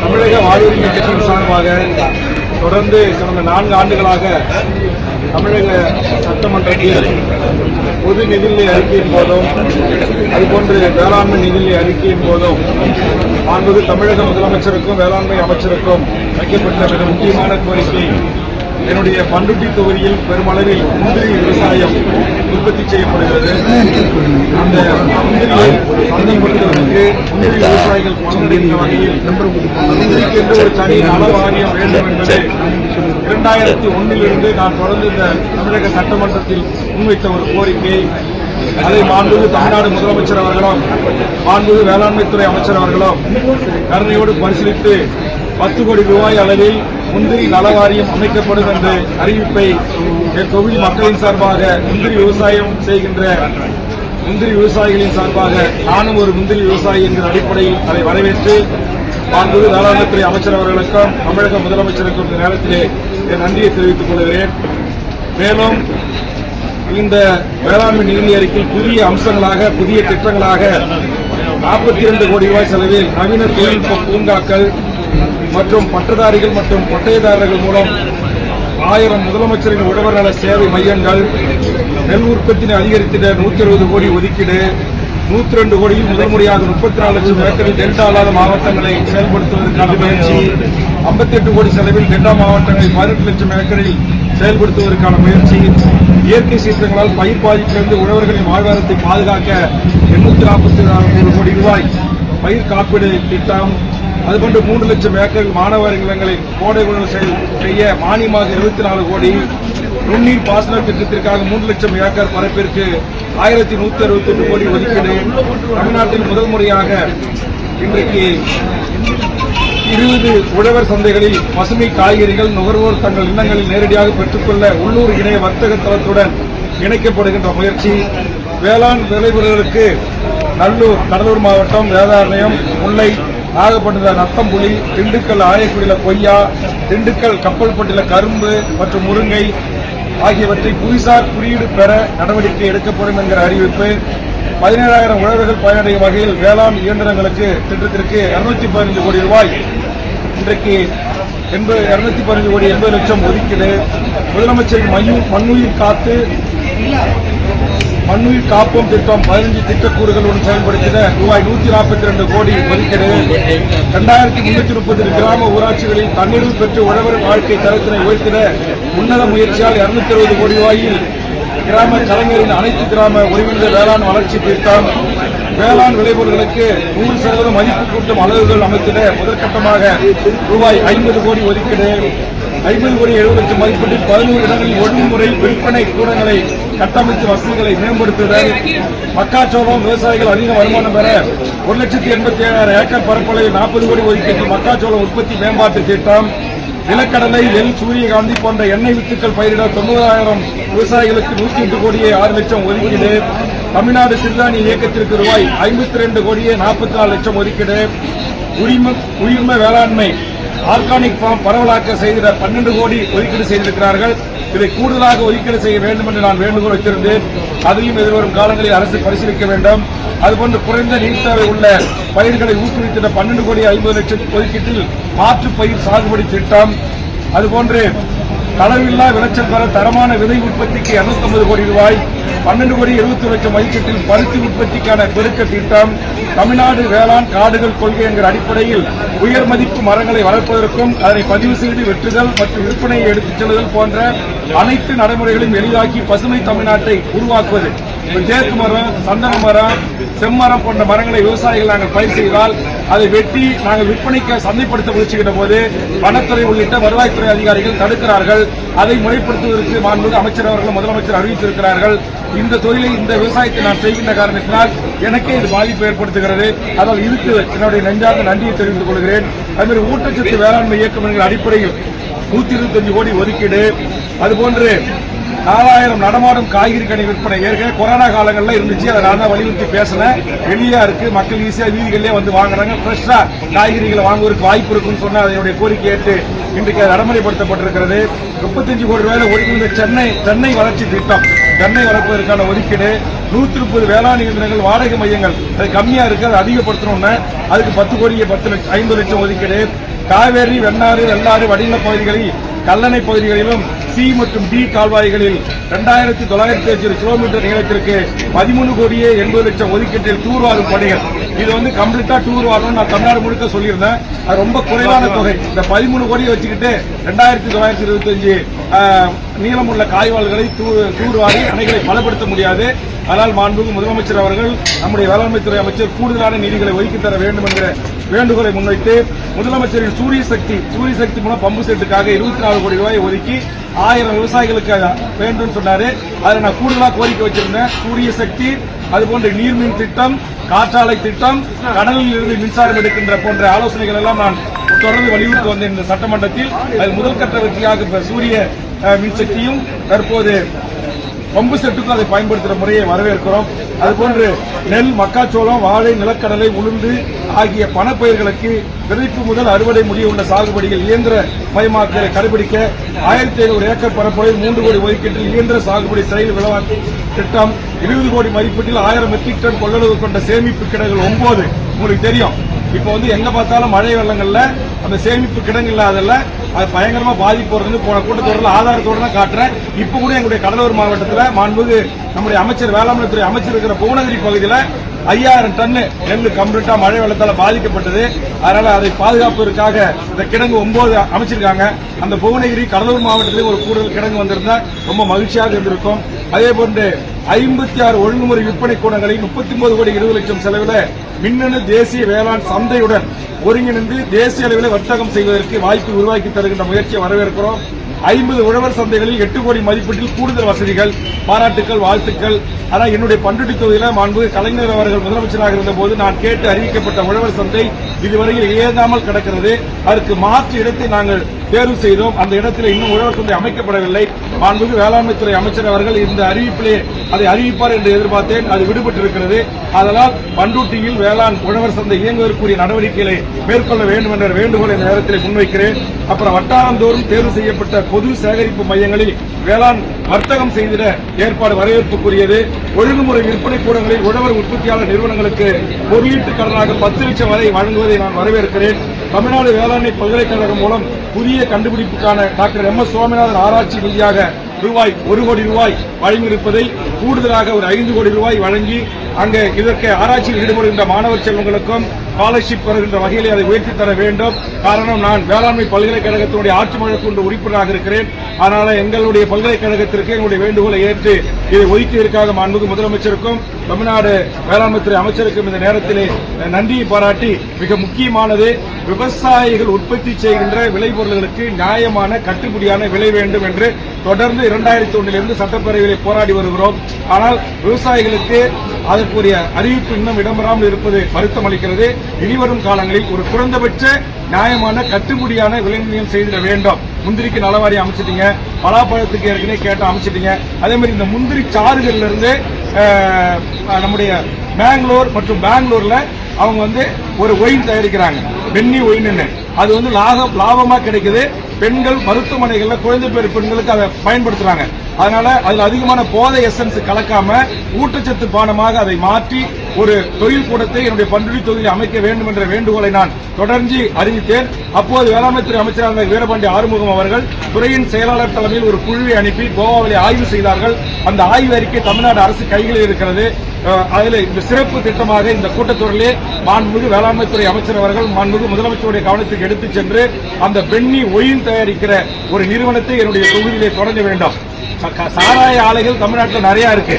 தமிழக வாழ்வுரிமை கட்சியின் சார்பாக தொடர்ந்து கடந்த 4 ஆண்டுகளாக தமிழக சட்டமன்றத்தில் பொது நிதிநிலை அறிக்கையின் போதும் அதுபோன்று வேளாண்மை நிதிநிலை அறிக்கையின் போதும் மாண்புமிகு தமிழக முதலமைச்சருக்கும் வேளாண்மை அமைச்சருக்கும் வைக்கப்பட்ட மிக முக்கியமான கோரிக்கை என்னுடைய பண்ருட்டி தொகுதியில் பெருமளவில் முந்திரி விவசாயம் உற்பத்தி செய்யப்படுகிறது. அந்த முந்திரியை சந்தைப்படுத்துவதற்கு முந்திரி விவசாயிகள் பலனடைந்த வகையில் முந்திரிக்கு என்று ஒரு தனி நல வாரியம் வேண்டும் என்பது 2001 நான் தொடர்ந்து இந்த தமிழக சட்டமன்றத்தில் முன்வைத்த ஒரு கோரிக்கை. அதை மாண்புமிகு தமிழ்நாடு முதலமைச்சர் அவர்களும் மாண்புமிகு வேளாண்மைத்துறை அமைச்சர் அவர்களும் கருணையோடு பரிசீலித்து 10 கோடி ரூபாய் அளவில் முந்திரி நலவாரியம் அமைக்கப்படும் என்ற அறிவிப்பை தொகுதி மக்களின் சார்பாக முந்திரி விவசாயம் செய்கின்ற முந்திரி விவசாயிகளின் சார்பாக நானும் ஒரு முந்திரி விவசாயி என்கிற அடிப்படையில் அதை வரவேற்று மாண்புமிகு வேளாண்மைத்துறை அமைச்சர் அவர்களுக்கும் தமிழக முதலமைச்சருக்கும் இந்த நேரத்திலே என் நன்றியை தெரிவித்துக் கொள்கிறேன். மேலும் இந்த வேளாண்மை நிதி அறிக்கையில் புதிய அம்சங்களாக புதிய திட்டங்களாக 42 கோடி ரூபாய் செலவில் நவீன தொழில்நுட்ப பூங்காக்கள் மற்றும் பட்டதாரிகள் மற்றும் பட்டயதாரர்கள் மூலம் 1000 முதலமைச்சரின் உழவர் நல சேவை மையங்கள், நெல் உற்பத்தியை அதிகரித்திட 120 கோடி ஒதுக்கீடு, 102 கோடியில் முதல் முறையாக 34 லட்சம் ஏக்கரில் டெல்டா அல்லாத மாவட்டங்களை செயல்படுத்துவதற்கான முயற்சி, 58 கோடி செலவில் டெல்டா மாவட்டங்களை 18 லட்சம் ஏக்கரில் செயல்படுத்துவதற்கான முயற்சி, இயற்கை சீற்றங்களால் பயிர் பாதிப்பிலிருந்து உழவர்களின் வாழ்வாதாரத்தை பாதுகாக்க 844 கோடி ரூபாய் பயிர் காப்பீடு திட்டம், அதுபோன்று 3 லட்சம் ஏக்கர் மாணவர் இல்லங்களில் கோடை உழவு செய்ய மானியமாக 24 கோடி, நுண்ணீர் பாசன திட்டத்திற்காக 3 லட்சம் ஏக்கர் பரப்பிற்கு 1168 கோடி ஒதுக்கீடு, தமிழ்நாட்டில் முதல் முறையாக இன்றைக்கு 20 உழவர் சந்தைகளில் பசுமை காய்கறிகள் நுகர்வோர் தங்கள் இல்லங்களில் நேரடியாக பெற்றுக்கொள்ள உள்ளூர் இணைய வர்த்தக தளத்துடன் இணைக்கப்படுகின்ற முயற்சி, வேளாண் விளைபொருட்களுக்கு நல்லூர் கடலூர் மாவட்டம் வேதாரண்யம், முல்லை, நாகப்பட்டினம் நத்தம்புலி, திண்டுக்கல் ஆயக்குடியில கொய்யா, திண்டுக்கல் கப்பல்பட்டியில கரும்பு மற்றும் முருங்கை ஆகியவற்றை புவிசார் குறியீடு பெற நடவடிக்கை எடுக்கப்படும் என்கிற அறிவிப்பு, 17,000 உழவர்கள் பயனடையும் வகையில் வேளாண் இயந்திரங்களுக்கு திட்டத்திற்கு 215 கோடி ரூபாய் இன்றைக்கு 215 கோடி 80 லட்சம் ஒதுக்கீடு, முதலமைச்சரின் மண்ணுயிர் காப்போம் திட்டம் 15 திட்டக்கூறுகளுடன் செயல்படுத்திட ரூபாய் 142 கோடி ஒதுக்கீடு, 2330 கிராம ஊராட்சிகளில் தண்ணீர் பெற்று உழவர் வாழ்க்கை தரத்தினை உயர்த்திட உன்னத முயற்சியால் 260 கோடி ரூபாயில் கிராம கலைஞரின் அனைத்து கிராம ஒருங்கிணைந்த வேளாண் வளர்ச்சி திட்டம், வேளாண் விளைபொருட்களுக்கு 100% மதிப்பு கூட்டும் அலகுகள் அமைத்திட முதற்கட்டமாக ரூபாய் 50 கோடி ஒதுக்கீடு, 50 கோடி 70 லட்சம் மதிப்பீட்டில் 11 இடங்களில் ஒழுங்குமுறை விற்பனை கூடங்களை கட்டமைத்து வசதிகளை மேம்படுத்துதல், மக்காச்சோளம் விவசாயிகள் அதிக வருமானம் பெற 1,87,000 ஏக்கர் பரப்பளவில் 40 கோடி ஒதுக்கீட்டில் மக்காச்சோளம் உற்பத்தி மேம்பாட்டு திட்டம், நிலக்கடலை, நெல், சூரியகாந்தி போன்ற எண்ணெய் வித்துக்கள் பயிரிட 90,000 விவசாயிகளுக்கு 108 கோடியே 6 லட்சம் ஒதுக்கீடு, தமிழ்நாடு சிறுதானிய இயக்கத்திற்கு ரூபாய் 52 கோடியே 44 லட்சம் ஒதுக்கீடு, உயிர்ம வேளாண்மை ஆர்கானிக் ஃபார்ம் பரவலாக்க செய்திட 12 கோடி ஒதுக்கீடு செய்திருக்கிறார்கள். இதை கூடுதலாக ஒதுக்கீடு செய்ய வேண்டும் என்று நான் வேண்டுகோள் வைத்திருந்தேன். அதையும் எதிர்வரும் காலங்களில் அரசு பரிசீலிக்க வேண்டும். அதுபோன்று குறைந்த நீர் தேவை உள்ள பயிர்களை ஊக்குவித்திட 12 கோடி 50 லட்சம் ஒதுக்கீட்டில் மாற்று பயிர் சாகுபடி திட்டம், அதுபோன்று களவில்லா விளைச்சல் பெற தரமான விதை உற்பத்திக்கு 250 கோடி ரூபாய், 12 கோடி 70 லட்சம் மதிப்பீட்டில் பருத்தி உற்பத்திக்கான பெருக்க திட்டம், தமிழ்நாடு வேளாண் காடுகள் கொள்கை என்கிற அடிப்படையில் உயர் மதிப்பு மரங்களை வளர்ப்பதற்கும் அதனை பதிவு செய்து வெட்டுதல் மற்றும் விற்பனையை எடுத்துச் செல்லுதல் போன்ற அனைத்து நடைமுறைகளையும் எளிதாக்கி பசுமை தமிழ்நாட்டை உருவாக்குவது. தேக்கு மரம், சந்தன மரம், செம்மரம் போன்ற மரங்களை விவசாயிகள் நாங்கள் பயிர் செய்தால் அதை வெட்டி நாங்கள் விற்பனைக்கு சந்தைப்படுத்த முயற்சிக்கின்ற போது வனத்துறை உள்ளிட்ட வருவாய்த்துறை அதிகாரிகள் தடுக்கிறார்கள். அதை முறைப்படுத்துவதற்கு மாண்புமிகு அமைச்சர் அவர்கள் முதலமைச்சர் அறிவித்திருக்கிறார்கள். இந்த தொழிலை இந்த விவசாயத்தை நான் செய்கின்ற காரணத்தினால் எனக்கே இது பாதிப்பு ஏற்படுத்துகிறது. அதனால் இதுக்கு என்னுடைய நெஞ்சார்ந்த நன்றியை தெரிவித்துக் கொள்கிறேன். அதுமாதிரி ஊட்டச்சத்து வேளாண்மை இயக்கம் என்கிற அடிப்படையில் 125 கோடி ஒதுக்கீடு, அதுபோன்று 4000 நடமாடும் காய்கறி கடை விற்பனை. ஏற்கனவே கொரோனா காலங்களில் இருந்துச்சு, அதை நான் தான் வலியுறுத்தி பேசினேன். எளியா இருக்கு, மக்கள் ஈஸியா வீதிகளிலே வந்து வாங்குறாங்க, ஃப்ரெஷ்ஷா காய்கறிகளை வாங்குவதற்கு வாய்ப்பு இருக்குன்னு சொன்ன அதனுடைய கோரிக்கை ஏற்று இன்றைக்கு நடைமுறைப்படுத்தப்பட்டிருக்கிறது. 35 கோடி ரூபாய் ஒதுக்கியிருந்த தென்னை வளர்ச்சி திட்டம், தென்னை வளர்ப்பதற்கான ஒதுக்கீடு, 130 வேளாண் இயந்திரங்கள் வாடகை மையங்கள், அது கம்மியா இருக்கு, அதை அதிகப்படுத்தணும்னு அதுக்கு 10 கோடியே 50 லட்சம் ஒதுக்கீடு. காவேரி, வெண்ணாறு, வெள்ளாறு வடிநில பகுதிகளில், கல்லணை பகுதிகளிலும் சி மற்றும் டி கால்வாய்களில் 2905 கிலோமீட்டர் நீளத்திற்கு 13 கோடியே 80 லட்சம் ஒதுக்கீட்டில் தூர்வாரும் பணிகள். இது வந்து கம்ப்ளீட்டா டூர் வாரம் நான் தமிழ்நாடு முழுக்க சொல்லியிருந்தேன். அது ரொம்ப குறைவான தொகை. இந்த 13 கோடியை வச்சுக்கிட்டு 2925 நீளமுள்ள காய்வாள்களை தூர்வாரி அணைகளை பலப்படுத்த முடியாது. ஆனால் மாண்புமிகு முதலமைச்சர் அவர்கள் நம்முடைய வேளாண்மைத்துறை அமைச்சர் கூடுதலான நிதிகளை ஒதுக்கி தர வேண்டும் என்கிற வேண்டுகோளை முன்வைத்து முதலமைச்சரின் சூரிய சக்தி மூலம் பம்பு செட்டுக்காக 24 கோடி ரூபாய் ஒதுக்கி 1000 விவசாயிகளுக்கு வேண்டும் சொன்னாரு. அதை நான் கூடுதலா கோரிக்கை வச்சிருந்தேன். சூரிய சக்தி, அதுபோன்ற நீர்மின் திட்டம், காற்றாலை திட்டம், கடலில் இருந்து மின்சாரம் எடுக்கின்ற போன்ற ஆலோசனைகள் எல்லாம் நான் தொடர்ந்து வலியுறுத்தி வந்தேன் இந்த சட்டமன்றத்தில். அது முதல் கட்ட வெற்றியாக சூரிய மின்சக்தியும் தற்போது பம்பு செட்டுக்கும் அதை பயன்படுத்துகிற முறையை வரவேற்கிறோம். அதுபோன்று நெல், மக்காச்சோளம், வாழை, நிலக்கடலை, உளுந்து ஆகிய பணப்பயிர்களுக்கு விதைப்பு முதல் அறுவடை முடிவுள்ள சாகுபடிகள் இயந்திர மயமாக்கலை கடைபிடிக்க 1500 ஏக்கர் பரப்பளவில் 3 கோடி ஒதுக்கீட்டில் இயந்திர சாகுபடி செயல் விளவாக்க திட்டம், 20 கோடி மதிப்பீட்டில் 1000 மெட்ரிக் டன் கொள்ளளவு கொண்ட சேமிப்பு கிடங்குகள் 9. உங்களுக்கு தெரியும், இப்ப வந்து எங்க பார்த்தாலும் மழை வெள்ளங்கள்ல அந்த சேமிப்பு கிடங்கு இல்லாதல்ல அது பயங்கரமா பாதிப்பு வருதுன்னு போன கூட்டத்தொடரில் ஆதாரத்தோடு தான் காட்டுறேன். இப்ப கூட எங்களுடைய கடலூர் மாவட்டத்தில் மாண்புமிகு நம்முடைய அமைச்சர் வேளாண்மைத்துறை அமைச்சர் இருக்கிற புவனகிரி பகுதியில் 5000 டன் நெல் கம்ப்ளீட்டா மழை வெள்ளத்தால பாதிக்கப்பட்டது. அதனால அதை பாதுகாப்பதற்காக இந்த கிடங்கு 9 அமைச்சிருக்காங்க. அந்த புவனகிரி கடலூர் மாவட்டத்திலே ஒரு கூடுதல் கிடங்கு வந்திருந்தா ரொம்ப மகிழ்ச்சியாக இருந்திருக்கும். அதே போன்று 56 ஒழுங்குமுறை விற்பனை கூடங்களை 39 கோடி 20 லட்சம் செலவில் மின்னணு தேசிய வேளாண் சந்தையுடன் ஒருங்கிணைந்து தேசிய அளவில் வர்த்தகம் செய்வதற்கு வாய்ப்பு உருவாக்கி தருகின்ற முயற்சியை வரவேற்கிறோம். 50 உழவர் சந்தைகளில் 8 கோடி மதிப்பீட்டில் கூடுதல் வசதிகள். பாராட்டுக்கள், வாழ்த்துக்கள். ஆனால் என்னுடைய பண்ருட்டி தொகுதியில் மாண்புமிகு கலைஞர் அவர்கள் முதலமைச்சராக இருந்தபோது நான் கேட்டு அறிவிக்கப்பட்ட உழவர் சந்தை இதுவரையில் இயங்காமல் கிடக்கிறது. அதற்கு மாற்று இடத்தை நாங்கள் தேர்வு செய்தோம். அந்த இடத்தில் இன்னும் உழவர் சந்தை அமைக்கப்படவில்லை. மாண்புமிகு வேளாண்மைத்துறை அமைச்சர் அவர்கள் இந்த அறிவிப்பிலே அதை அறிவிப்பார் என்று எதிர்பார்த்தேன். அது விடுபட்டிருக்கிறது. அதனால் பண்ருட்டியில் வேளாண் உழவர் சந்தை இயங்குவதற்குரிய நடவடிக்கைகளை மேற்கொள்ள வேண்டும் என்ற வேண்டுகோளை இந்த நேரத்தில் முன்வைக்கிறேன். அப்புறம் வட்டாரந்தோறும் தேர்வு செய்யப்பட்ட பொது சேகரிப்பு மையங்களில் வேளாண் வர்த்தகம் செய்திட ஏற்பாடு வரவேற்புக்குரியது. ஒழுங்குமுறை விற்பனை கூடங்களில் உழவர் உற்பத்தியாளர் நிறுவனங்களுக்கு பொருளீட்டு கடனாக 10 லட்சம் வரை வழங்குவதை நான் வரவேற்கிறேன். தமிழ்நாடு வேளாண்மை பல்கலைக்கழகம் மூலம் புதிய கண்டுபிடிப்புக்கான டாக்டர் MS சுவாமிநாதன் ஆராய்ச்சி நிதியாக ₹1 கோடி வழங்கியிருப்பதை கூடுதலாக ஒரு 5 கோடி ரூபாய் வழங்கி அங்கே இதற்கு ஆராய்ச்சியில் ஈடுபடுகின்ற மாணவர் செல்வங்களுக்கும் ஸ்காலர்ஷிப் வருகின்ற வகையில் அதை உயர்த்தி தர வேண்டும். காரணம், நான் வேளாண்மை பல்கலைக்கழகத்தினுடைய ஆட்சி மழை உறுப்பினராக இருக்கிறேன். அதனால எங்களுடைய பல்கலைக்கழகத்திற்கு எங்களுடைய வேண்டுகோளை ஏற்று இதை ஒதுக்கியதற்காக மாண்புமிகு முதலமைச்சருக்கும் தமிழ்நாடு வேளாண்மைத்துறை அமைச்சருக்கும் இந்த நேரத்திலே நன்றியை பாராட்டி, மிக முக்கியமானது விவசாயிகள் உற்பத்தி செய்கின்ற விளைபொருள்களுக்கு நியாயமான கட்டுப்படியான விலை வேண்டும் என்று தொடர்ந்து 2001 சட்டப்பேரவையில் போராடி வருகிறோம். ஆனால் விவசாயிகளுக்கு அதற்குரிய அறிவிப்பு இன்னும் இடம்பெறாமல் இருப்பது வருத்தம் அளிக்கிறது. இனிவரும் காலங்களில் ஒரு குறைந்தபட்ச நியாயமான கட்டுப்படியான விலை நிர்ணயம் செய்திட வேண்டும். முந்திரிக்கு நலவாரி அமைச்சிட்டீங்க, பலாப்பழத்துக்கு ஏற்கனவே கேட்ட அமைச்சிட்டீங்க. அதே மாதிரி இந்த முந்திரி சாறுகள்ல இருந்து நம்முடைய பெங்களூர் மற்றும் பெங்களூர்ல அவங்க வந்து ஒரு ஒயின் தயாரிக்கிறாங்க, பென்னி ஒயின். அது வந்து லாபமா கிடைக்குது. பெண்கள் மருத்துவமனைகள்ல குழந்தை பேர் பெண்களுக்கு அதை பயன்படுத்துறாங்க. அதனால அதுல அதிகமான போதை எசன்ஸ் கலக்காம ஊட்டச்சத்து பானமாக அதை மாற்றி ஒரு தொழில் கூடத்தை என்னுடைய பண்ருட்டி தொகுதியில் அமைக்க வேண்டும் என்ற வேண்டுகோளை நான் தொடர்ந்து அறிவித்தேன். அப்போது வேளாண்மைத்துறை அமைச்சராக வீரபாண்டி ஆறுமுகம் அவர்கள் துறையின் செயலாளர் தலைமையில் ஒரு குழுவை அனுப்பி கோவாவிலே ஆய்வு செய்தார்கள். அந்த ஆய்வு அறிக்கை தமிழ்நாடு அரசு கைகளில் இருக்கிறது. அதில் இந்த சிறப்பு திட்டமாக இந்த கூட்டத்தொடரிலே மாண்புமிகு வேளாண்மைத்துறை அமைச்சர் அவர்கள் மாண்புமிகு முதலமைச்சருடைய கவனத்துக்கு எடுத்துச் சென்று அந்த பென்னி ஒயின் தயாரிக்கிற ஒரு நிறுவனத்தை என்னுடைய தொகுதியிலே தொடங்க வேண்டும். சாராய ஆலைகள் தமிழ்நாட்டில் நிறைய இருக்கு.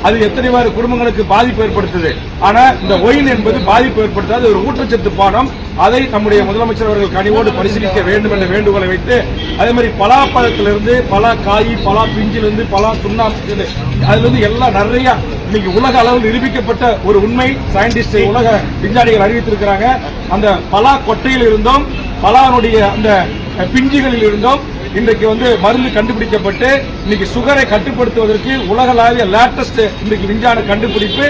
அது எத்தனை பேர் குடும்பங்களுக்கு பாதிப்பு ஏற்படுத்துது. ஆனா இந்த ஒயின் என்பது பாதிப்பு ஏற்படுத்தாது, ஒரு ஊட்டச்சத்து பானம். அதை நம்முடைய முதலமைச்சர் அவர்கள் கனிவோடு பரிசீலிக்க வேண்டும் என்ற வேண்டுகோளை வைத்து, அதே மாதிரி பலாப்பழத்திலிருந்து பலா காய், பலா பிஞ்சிலிருந்து பலா சுண்ணாம்பு, அதுல இருந்து எல்லாம் நிறைய இன்னைக்கு உலக அளவில் நிரூபிக்கப்பட்ட ஒரு உண்மை சயின்டிஸ்ட் உலக விஞ்ஞானிகள் அறிவித்திருக்கிறாங்க. அந்த பலா கொட்டையில் இருந்தும் பலானுடைய அந்த பிஞ்சுகளில் இருந்தும் இன்றைக்கு மருந்து கண்டுபிடிக்கப்பட்டு இன்னைக்கு சுகரை கட்டுப்படுத்துவதற்கு உலகளாவிய லேட்டஸ்ட் இன்றைக்கு விஞ்ஞான கண்டுபிடிப்பு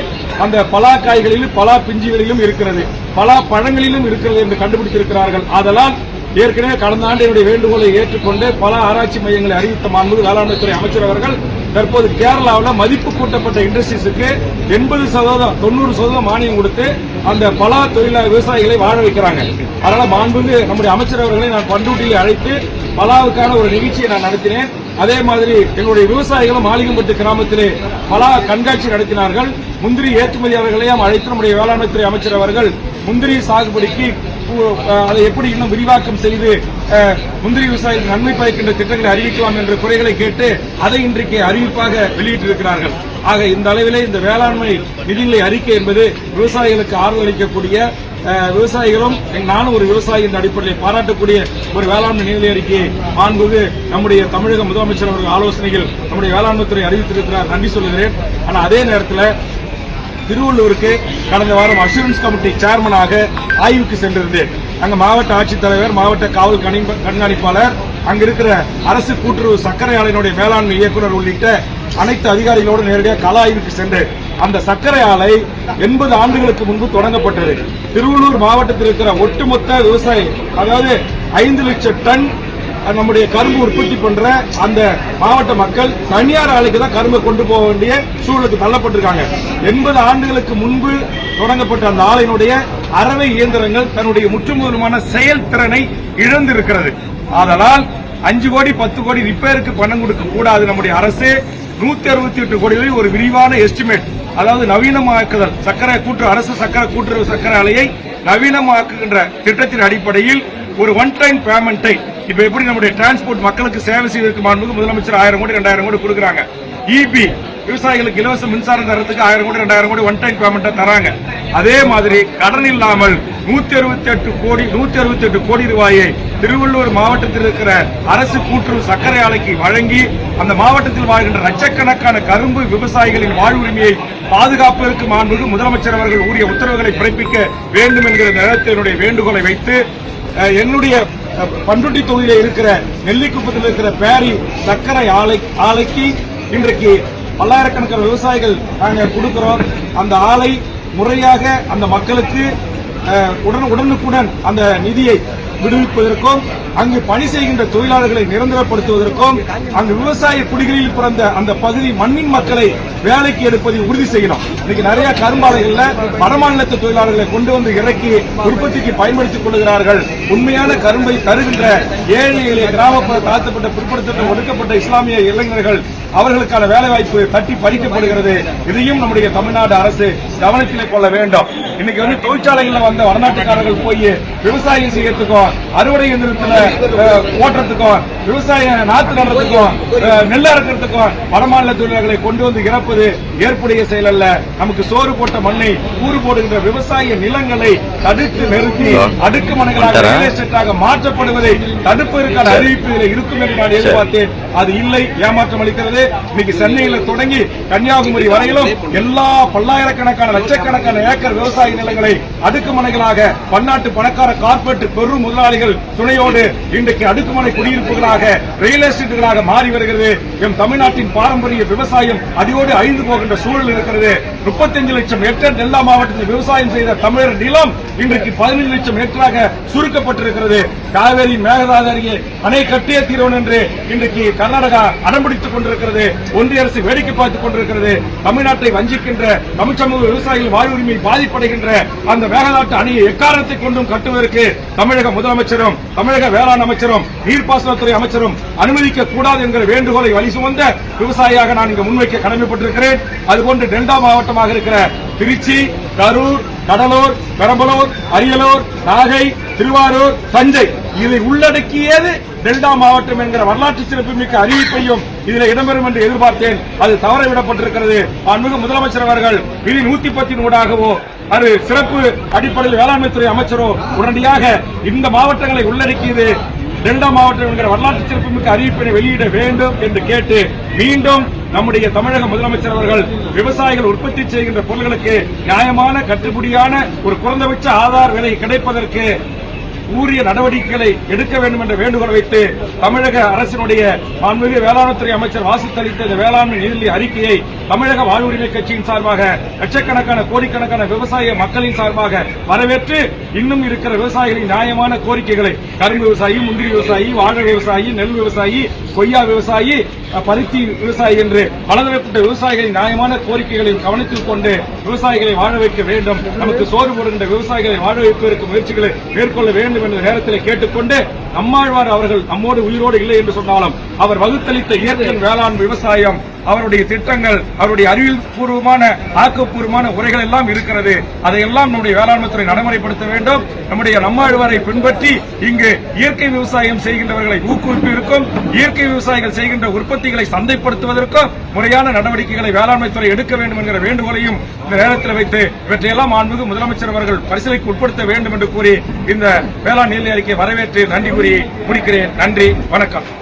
அந்த பலா காய்களிலும் பலா பிஞ்சுகளிலும் இருக்கிறது, பலா பழங்களிலும் இருக்கிறது என்று கண்டுபிடித்திருக்கிறார்கள். அதனால் ஏற்கனவே கடந்த ஆண்டு என்னுடைய வேண்டுகோளை ஏற்றுக்கொண்டு பல ஆராய்ச்சி மையங்களை அறிவித்த மாண்புமிகு வேளாண்மைத்துறை அமைச்சர் அவர்கள் தற்போது கேரளாவில் மதிப்பு கூட்டப்பட்ட இண்டஸ்ட்ரீஸுக்கு 80% 90% மானியம் கொடுத்து அந்த பலா தொழிலாளர் விவசாயிகளை வாழ வைக்கிறாங்க. அதனால மாண்புமிகு நம்முடைய அமைச்சர் அவர்களை நான் பண்டூட்டியில் அழைத்து பலாவுக்கான ஒரு நிகழ்ச்சியை நான் நடத்தினேன். அதே மாதிரி எங்களுடைய விவசாயிகளும் மாளிகம்பட்டு கிராமத்திலே பலா கண்காட்சி நடத்தினார்கள். முந்திரி ஏற்றுமதியாளர்களையும் அழைத்து நம்முடைய வேளாண்மைத்துறை அமைச்சர் அவர்கள் முந்திரி சாகுபடிக்கு அதை எப்படி இன்னும் விரிவாக்கம் செய்து முந்திரி விவசாயிகளுக்கு நன்மை பயக்கின்ற திட்டங்களை அறிவிக்கலாம் என்ற குறைகளை கேட்டு அதை இன்றைக்கு அறிவிப்பாக வெளியிட்டிருக்கிறார்கள். ஆக இந்த அளவிலே இந்த வேளாண்மை நிதிநிலை அறிக்கை என்பது விவசாயிகளுக்கு ஆறுதல் அளிக்கக்கூடிய, விவசாயிகளும் நானும் ஒரு விவசாயி என்ற அடிப்படையில் பாராட்டக்கூடிய ஒரு வேளாண்மை நிதிநிலை அறிக்கையை மாண்புமிகு நம்முடைய தமிழக முதலமைச்சர் அவர்கள் ஆலோசனைகள் நம்முடைய வேளாண்மைத்துறை அறிவித்திருக்கிறார், நன்றி சொல்கிறேன். ஆனால் அதே நேரத்தில் திருவள்ளூருக்கு கடந்த வாரம் அஷூரன்ஸ் கமிட்டி சேர்மனாக ஆய்வுக்கு சென்றிருந்தேன். அங்க மாவட்ட ஆட்சித்தலைவர், மாவட்ட காவல் கண்காணிப்பாளர், அங்க இருக்கிற அரசு கூட்டுறவு சர்க்கரை ஆலையினுடைய மேலாண்மை இயக்குநர் உள்ளிட்ட அனைத்து அதிகாரிகளோடு நேரடியாக கள ஆய்வுக்கு சென்று அந்த சர்க்கரை ஆலை 80 ஆண்டுகளுக்கு முன்பு தொடங்கப்பட்டது. திருவள்ளூர் மாவட்டத்தில் இருக்கிற ஒட்டுமொத்த விவசாயி, அதாவது 5 லட்சம் டன் நம்முடைய கரும்பு உற்பத்தி பண்ற அந்த மாவட்ட மக்கள் தனியார் ஆலைக்கு தான் கரும்பை கொண்டு போக வேண்டிய சூழலுக்கு தள்ளப்பட்டிருக்காங்க. 80 ஆண்டுகளுக்கு முன்பு தொடங்கப்பட்ட அந்த ஆலையினுடைய அரவை இயந்திரங்கள் தன்னுடைய முற்றுமுதலுமான செயல்திறனை இழந்திருக்கிறது. அதனால் 5 கோடி 10 கோடி ரிப்பேருக்கு பணம் கொடுக்க கூடாது. நம்முடைய அரசு 168 கோடிகளில் ஒரு விரிவான எஸ்டிமேட், அதாவது நவீனமாக்குதல் சர்க்கரை அரசு கூட்டுறவு சர்க்கரை ஆலையை நவீனமாக்குகின்ற திட்டத்தின் அடிப்படையில் ஒரு ஒன் டைம் பேமெண்டை இப்ப எப்படி நம்முடைய டிரான்ஸ்போர்ட் மக்களுக்கு சேவை செய்வதற்கு மாண்புமிகு முதலமைச்சர் 1000 கோடி 2000 கோடி கொடுக்குறாங்க. இபி விவசாயிகளுக்கு இலவச மின்சாரம் தரத்துக்கு 1000 கோடி 2000 கோடி ஒன் டைம் பேமெண்ட் தராங்க. அதே மாதிரி கடன் இல்லாமல் 168 கோடி ரூபாயை திருவள்ளூர் மாவட்டத்தில் இருக்கிற அரசு கூட்டுறவு சர்க்கரை ஆலைக்கு வழங்கி அந்த மாவட்டத்தில் வாழ்கின்ற லட்சக்கணக்கான கரும்பு விவசாயிகளின் வாழ்வுரிமையை பாதுகாப்பதற்கு மாண்புமிகு முதலமைச்சர் அவர்கள் உரிய உத்தரவுகளை பிறப்பிக்க வேண்டும் என்கிற நேரத்தினுடைய வேண்டுகோளை வைத்து என்னுடைய பண்ருட்டி தொகுதியில் இருக்கிற நெல்லிக்குப்பத்தில் இருக்கிற பேரி சர்க்கரை ஆலைக்கு இன்றைக்கு பல்லாயிரக்கணக்கான விவசாயிகள் நாங்கள் கொடுக்கிறோம். அந்த ஆலை முறையாக அந்த மக்களுக்கு உடனுக்குடன் அந்த நிதியை விடுவிப்பதற்கும் அங்கு பணி செய்கின்ற தொழிலாளர்களை நிரந்தரப்படுத்துவதற்கும் அங்கு விவசாய குடிகளில் பிறந்த அந்த பகுதி மண்ணின் மக்களை வேலைக்கு எடுப்பதை உறுதி செய்யணும். இன்னைக்கு நிறைய கரும்பாலைகள்ல வடமாநிலத்து தொழிலாளர்களை கொண்டு வந்து இறக்கி உற்பத்திக்கு பயன்படுத்திக் கொள்கிறார்கள். உண்மையான கரும்பை தருகின்ற ஏழை எளிய கிராமப்புற தாழ்த்தப்பட்ட பிற்படுத்தப்பட்ட ஒடுக்கப்பட்ட இஸ்லாமிய இளைஞர்கள் அவர்களுக்கான வேலைவாய்ப்பு தட்டி பறிக்கப்படுகிறது. இதையும் நம்முடைய தமிழ்நாடு அரசு கவனத்திலே கொள்ள வேண்டும். இன்னைக்கு தொழிற்சாலைகள்ல வந்த வடநாட்டுக்காரர்கள் போய் விவசாயம் செய்யறதுக்கும் அறுவடை இயந்திரத்துல ஓட்டுறதுக்கும் விவசாய நாத்து நடுறதுக்கும் நெல் அறுக்கிறதுக்கும் வடமாநில தொழிலாளர்களை கொண்டு வந்து இறப்பது ஏற்புடைய செயல் அல்ல. நமக்கு சோறு போட்ட மண்ணை கூறு போடுகின்ற விவசாய நிலங்களை தடுத்து நிறுத்தி அடுக்குமனைகளாக மாற்றப்படுவதை தடுப்பதற்கான அறிவிப்பு இருக்கும் என்று நான் எதிர்பார்த்தேன். அது இல்லை, ஏமாற்றம் அளிக்கிறது. இன்னைக்கு சென்னையில் தொடங்கி கன்னியாகுமரி வரையிலும் எல்லா பல்லாயிரக்கணக்கான லட்சக்கணக்கான ஏக்கர் விவசாய நிலங்களை அடுக்குமனைகளாக பன்னாட்டு பணக்கார கார்பரேட் பெரும் முதலாளிகள் துணையோடு இன்றைக்கு அடுக்குமனை குடியிருப்புகளாக ரியல் எஸ்டேட்டுகளாக மாறி வருகிறது. எம் தமிழ்நாட்டின் பாரம்பரிய விவசாயம் அடியோடு அழிந்து போகின்ற சூழல் இருக்கிறது. 35 லட்சம் ஹெக்டேர் நெல்லா மாவட்டத்தில் விவசாயம் செய்த தமிழர் நிலம் இன்றைக்கு 15 லட்சம் ஹெக்டராக சுருக்கப்பட்டிருக்கிறது. காவேரி மேகதாது அருகே அணை கட்டிய தீர்வு என்று இன்றைக்கு கர்நாடகா அடம்பிடித்துக் கொண்டிருக்கிறது. ஒன்றிய அரசு வேடிக்கை பார்த்துக் கொண்டிருக்கிறது. தமிழ்நாட்டை வஞ்சிக்கின்ற தமிழ் சமூக விவசாயிகள் வாழ்வுரிமை பாதிப்படைகின்ற அந்த மேகதாட்டு அணையை எக்காரணத்தை கொண்டும் கட்டுவதற்கு தமிழக முதலமைச்சரும் தமிழக வேளாண் அமைச்சரும் நீர்ப்பாசனத்துறை அமைச்சரும் அனுமதிக்க கூடாது என்கிற வேண்டுகோளை வழி சுமந்த விவசாயியாக நான் இங்கு முன்வைக்க கடமைப்பட்டிருக்கிறேன். அதுபோன்று டெல்டா மாவட்டமாக இருக்கிற திருச்சி, கரூர், கடலூர், பெரம்பலூர், அரியலூர், நாகை, திருவாரூர், தஞ்சை இதை உள்ளடக்கியது டெல்டா மாவட்டம் என்கிற வரலாற்று சிறப்புமிக்க அறிவிப்பையும் இதில் இடம்பெறும் என்று எதிர்பார்த்தேன். அது தவறவிடப்பட்டிருக்கிறது. மாண்புமிகு முதலமைச்சர் அவர்கள் விதி 110 ஊடாகவோ அது சிறப்பு அடிப்படையில் வேளாண்மைத்துறை அமைச்சரோ உடனடியாக இந்த மாவட்டங்களை உள்ளடக்கியது டெல்டா மாவட்டம் என்கிற வரலாற்று சிறப்புமிக்க அறிவிப்பினை வெளியிட வேண்டும் என்று கேட்டு மீண்டும் நம்முடைய தமிழக முதலமைச்சர் அவர்கள் விவசாயிகள் உற்பத்தி செய்கின்ற பொருட்களுக்கு நியாயமான கட்டுப்படியான ஒரு குறைந்தபட்ச ஆதார விலை கிடைப்பதற்கு உரிய நடவடிக்கைகளை எடுக்க வேண்டும் என்ற வேண்டுகோள் வைத்து தமிழக அரசினுடைய மாண்புமிகு வேளாண்துறை அமைச்சர் வாசித்தளித்த இந்த வேளாண்மை நிதிநிலை அறிக்கையை தமிழக வாழ்வுரிமை கட்சியின் சார்பாக லட்சக்கணக்கான கோடிக்கணக்கான விவசாய மக்களின் சார்பாக வரவேற்று இன்னும் இருக்கிற விவசாயிகளின் நியாயமான கோரிக்கைகளை கரும்பு விவசாயி, முந்திரி விவசாயி, வாழை விவசாயி, நெல் விவசாயி, கொய்யா விவசாயி, பருத்தி விவசாயி என்று பலதரப்பட்ட விவசாயிகளின் நியாயமான கோரிக்கைகளையும் கவனத்தில் கொண்டு விவசாயிகளை வாழ வைக்க வேண்டும். நமக்கு சோறு போடுகின்ற விவசாயிகளை வாழ வைப்பதற்கு முயற்சிகளை மேற்கொள்ள வேண்டும் என்ற நேரத்தில் கேட்டுக்கொண்டு நம்மாழ்வார் அவர்கள் நம்மோடு உயிரோடு இல்லை என்று சொன்னாலும் அவர் வகுத்தளித்த இயற்கை வேளாண் விவசாயம், அவருடைய திட்டங்கள், அவருடைய அறிவியல் பூர்வமான ஆக்கப்பூர்வமான உரைகள் எல்லாம் இருக்கிறது. அதையெல்லாம் நம்முடைய வேளாண்மைத்துறை நடைமுறைப்படுத்த வேண்டும். நம்முடைய நம்மாழ்வாரை பின்பற்றி இங்கு இயற்கை விவசாயம் செய்கின்றவர்களை ஊக்குவிப்பிற்கும் இயற்கை விவசாயிகள் செய்கின்ற உற்பத்திகளை சந்தைப்படுத்துவதற்கும் முறையான நடவடிக்கைகளை வேளாண்மைத்துறை எடுக்க வேண்டும் என்கிற வேண்டுகோளையும் இந்த நேரத்தில் வைத்து இவற்றையெல்லாம் மாண்புமிகு முதலமைச்சர் அவர்கள் பரிசீலனைக்கு உட்படுத்த வேண்டும் என்று கூறி இந்த வேளாண் நிதிநிலை அறிக்கையை வரவேற்று நன்றி கூறி முடிக்கிறேன். நன்றி, வணக்கம்.